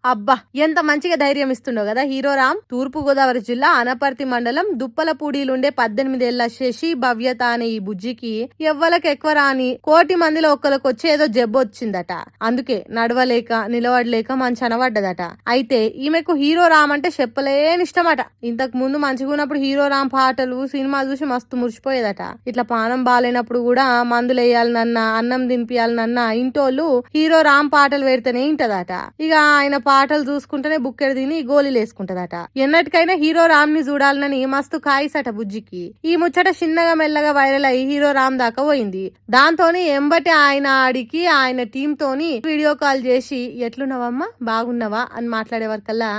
అబ్బా ఎంత మంచిగా ధైర్యం ఇస్తుండో కదా హీరో రామ్. తూర్పు గోదావరి జిల్లా అనపర్తి మండలం దుప్పలపూడిలుండే 18 ఏళ్ల శశి భవ్యత అనే ఈ బుజ్జికి ఎవ్వలకు ఎక్కువ రాని 1,00,00,000 మందిలో ఒక్కరికి వచ్చి ఏదో జబ్బు వచ్చిందట. అందుకే నడవలేక నిలవడలేక మంచి అనబడ్డదట. అయితే ఈమెకు హీరో రామ్ అంటే చెప్పలేని ఇష్టమట. ఇంతకు ముందు మంచిగా ఉన్నప్పుడు హీరో రామ్ పాటలు సినిమా చూసి మస్తు మురిసిపోయేదట. ఇట్లా పానం బాలేనప్పుడు కూడా మందులు వేయాలనన్నా అన్నం తినిపియాలనన్నా ఇంటోళ్ళు హీరో రామ్ పాటలు పెడితేనే ఇంటదట. ఇక ఆయన పాటలు చూసుకుంటేనే బుక్కెడు తిని గోళీలు వేసుకుంటదట. ఎన్నటికైనా హీరో రామ్ ని చూడాలని మస్తు కాయిసట బుజ్జికి. ఈ ముచ్చట చిన్నగా మెల్లగా వైరల్ అయ్యి హీరో రామ్ దాకా పోయింది. దాంతోని ఎంబటి ఆయన ఆడికి ఆయన టీం తోని వీడియో కాల్ చేసి ఎట్లున్నావమ్మా బాగున్నావా అని మాట్లాడే వరకల్లా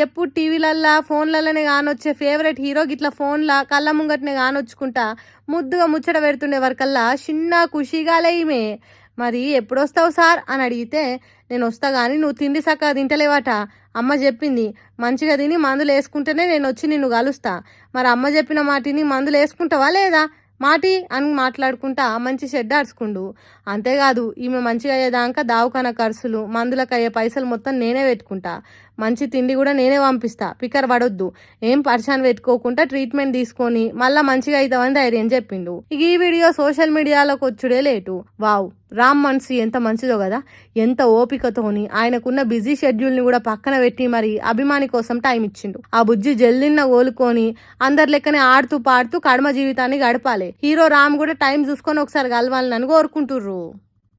ఎప్పుడు టీవీలల్లా ఫోన్లలోనే కానొచ్చే ఫేవరెట్ హీరో గిట్లా ఫోన్ల కళ్ళ ముంగట్నే కానొచ్చుకుంటా ముద్దుగా ముచ్చట పెడుతుండే వరకల్లా చిన్న ఖుషిగాలే ఈమె. మరి ఎప్పుడొస్తావు సార్ అని అడిగితే నేను వస్తా గానీ నువ్వు తిండి సక్క తింటలేవట. అమ్మ చెప్పింది మంచిగా తిని మందులు వేసుకుంటేనే నేను వచ్చి నిన్ను కలుస్తా. మరి అమ్మ చెప్పిన మాటిని మందులు వేసుకుంటావా లేదా మాటి అని మాట్లాడుకుంటా మంచి షెడ్ ఆడుచుకుండు. అంతేకాదు ఈమె మంచిగా అయ్యేదాకా దావకాన ఖర్చులు మందులకు అయ్యే పైసలు మొత్తం నేనే పెట్టుకుంటా. మంచి తిండి కూడా నేనే పంపిస్తా. పికర్ పడొద్దు, ఏం పరిశాన్ పెట్టుకోకుండా ట్రీట్మెంట్ తీసుకొని మళ్ళా మంచిగా అవుతామని ధైర్యం చెప్పిండు. ఇక ఈ వీడియో సోషల్ మీడియాలోకి వచ్చుడే లేటు. వావ్, రామ్ మనసు ఎంత మంచిదో కదా. ఎంత ఓపికతోని ఆయనకున్న బిజీ షెడ్యూల్ ని కూడా పక్కన పెట్టి మరి అభిమాని కోసం టైం ఇచ్చిండు. ఆ బుజ్జి జల్దిన్న కోలుకొని అందరి లెక్కనే ఆడుతూ పాడుతూ కడమ జీవితాన్ని గడపాలి. హీరో రామ్ కూడా టైం చూసుకొని ఒకసారి కలవాలని కోరుకుంటుర్రు.